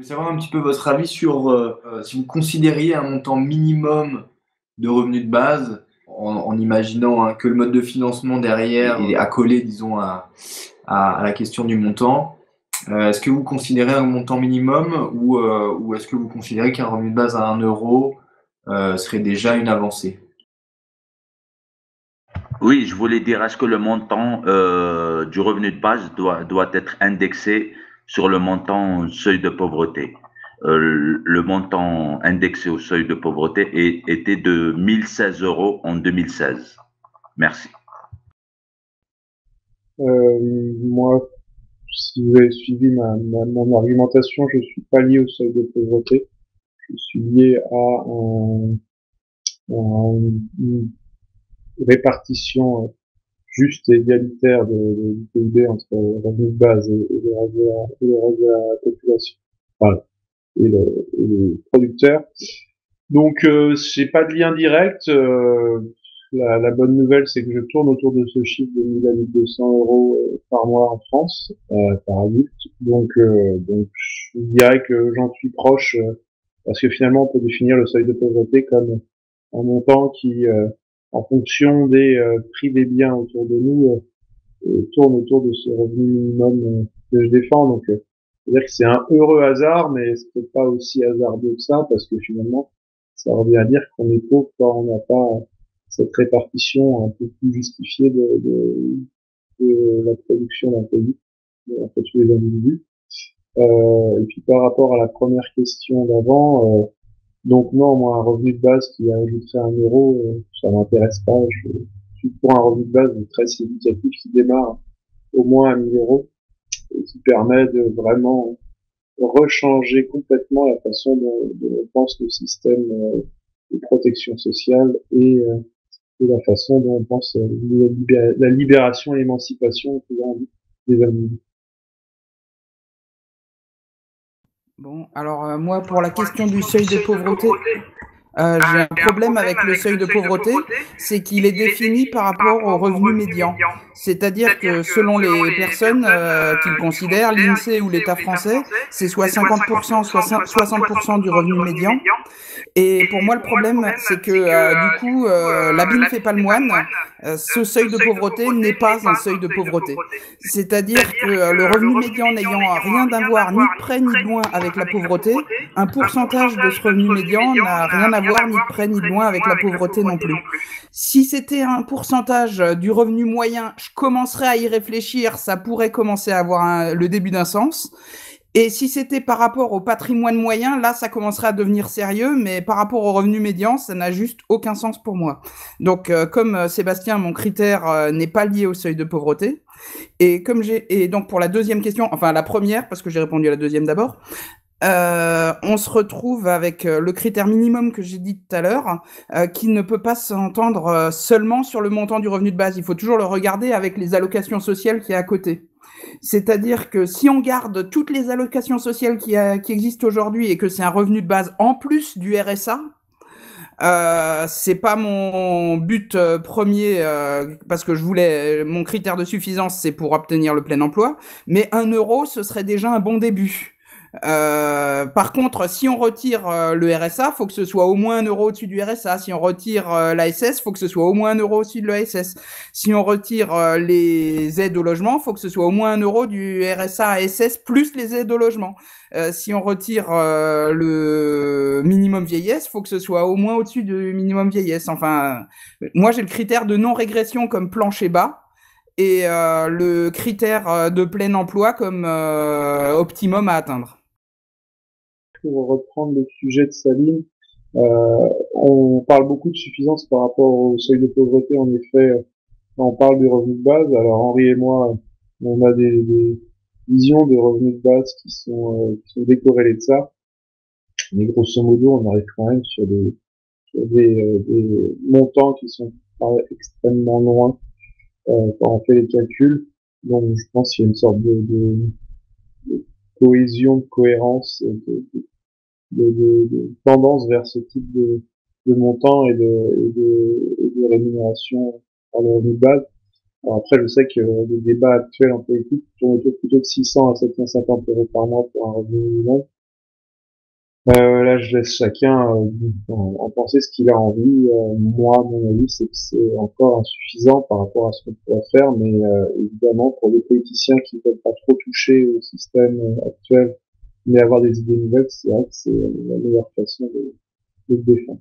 voulais savoir un petit peu votre avis sur, si vous considériez un montant minimum de revenus de base, en imaginant, hein, que le mode de financement derrière est accolé, disons, à la question du montant. Est-ce que vous considérez un montant minimum ou est-ce que vous considérez qu'un revenu de base à 1 € serait déjà une avancée? Oui, je voulais dire, est-ce que le montant du revenu de base doit être indexé sur le montant seuil de pauvreté? Le montant indexé au seuil de pauvreté était de 1 016 € en 2016. Merci. Moi, si vous avez suivi mon argumentation, je suis pas lié au seuil de pauvreté. Je suis lié à une répartition juste et égalitaire du PIB entre le revenu de base et le reste de la population, enfin, et les producteurs. Donc, j'ai pas de lien direct. La bonne nouvelle, c'est que je tourne autour de ce chiffre de 1 200 € par mois en France, par adulte. Donc, je dirais que j'en suis proche, parce que finalement, on peut définir le seuil de pauvreté comme un montant qui, en fonction des prix des biens autour de nous, tourne autour de ce revenu minimum que je défends. Donc, c'est-à-dire que c'est un heureux hasard, mais c'est peut-être pas aussi hasardeux que ça, parce que finalement, ça revient à dire qu'on est pauvre quand on n'a pas cette répartition un peu plus justifiée de la production d'un pays entre tous les individus. Et puis par rapport à la première question d'avant, donc non, moi un revenu de base qui ajouterait 1 euro, ça m'intéresse pas. Je suis pour un revenu de base très significatif qui démarre au moins à 1 000 € et qui permet de vraiment rechanger complètement la façon dont on pense le système de protection sociale et la façon dont on pense la libération et l'émancipation des individus. Bon, alors moi, pour la question du seuil de pauvreté, j'ai un problème avec le seuil de pauvreté, c'est qu'il est défini par rapport au revenu médian. C'est-à-dire que selon les personnes qu'ils considèrent, l'INSEE ou l'État français, c'est soit 50%, soit 60% du revenu médian. Et pour moi, le problème, c'est que du coup, l'habit ne fait pas le moine. Ce seuil de pauvreté n'est pas un seuil de pauvreté. C'est-à-dire que le revenu médian n'ayant rien à voir ni de près ni de loin avec la pauvreté, un pourcentage de ce revenu médian n'a rien à voir ni de près ni de loin avec la pauvreté non plus. Si c'était un pourcentage du revenu moyen, je commencerais à y réfléchir, ça pourrait commencer à avoir le début d'un sens. Et si c'était par rapport au patrimoine moyen, là, ça commencerait à devenir sérieux, mais par rapport au revenu médian, ça n'a juste aucun sens pour moi. Donc, comme Sébastien, mon critère n'est pas lié au seuil de pauvreté. Et donc pour la deuxième question, enfin la première, parce que j'ai répondu à la deuxième d'abord, on se retrouve avec le critère minimum que j'ai dit tout à l'heure, qui ne peut pas s'entendre seulement sur le montant du revenu de base. Il faut toujours le regarder avec les allocations sociales qui est à côté. C'est-à-dire que si on garde toutes les allocations sociales qui existent aujourd'hui et que c'est un revenu de base en plus du RSA, c'est pas mon but premier parce que mon critère de suffisance c'est pour obtenir le plein emploi, mais 1 euro ce serait déjà un bon début. Par contre, si on retire le RSA, faut que ce soit au moins 1 euro au-dessus du RSA. Si on retire l'ASS, faut que ce soit au moins 1 euro au-dessus de l'ASS. Si on retire les aides au logement, faut que ce soit au moins 1 euro du RSA ASS plus les aides au logement. Si on retire le minimum vieillesse, faut que ce soit au moins au-dessus du minimum vieillesse. Enfin, moi j'ai le critère de non-régression comme plancher bas et le critère de plein emploi comme optimum à atteindre. Pour reprendre le sujet de Saline, on parle beaucoup de suffisance par rapport au seuil de pauvreté. En effet, quand on parle du revenu de base, alors Henri et moi, on a des visions de revenus de base qui sont décorrélées de ça. Mais grosso modo, on arrive quand même des montants qui sont pas extrêmement loin quand on fait les calculs. Donc, je pense qu'il y a une sorte de cohésion, de cohérence, de tendance vers ce type de montant et de rémunération par le revenu de base. Alors après, je sais que le débat actuel en politique tourne autour plutôt de 600 à 750 € par mois pour un revenu minimum. Là, je laisse chacun en penser ce qu'il a envie. Moi, mon avis, c'est que c'est encore insuffisant par rapport à ce qu'on pourrait faire, mais évidemment, pour les politiciens qui ne veulent pas trop toucher au système actuel, mais avoir des idées nouvelles, c'est vrai que c'est la meilleure façon de le défendre.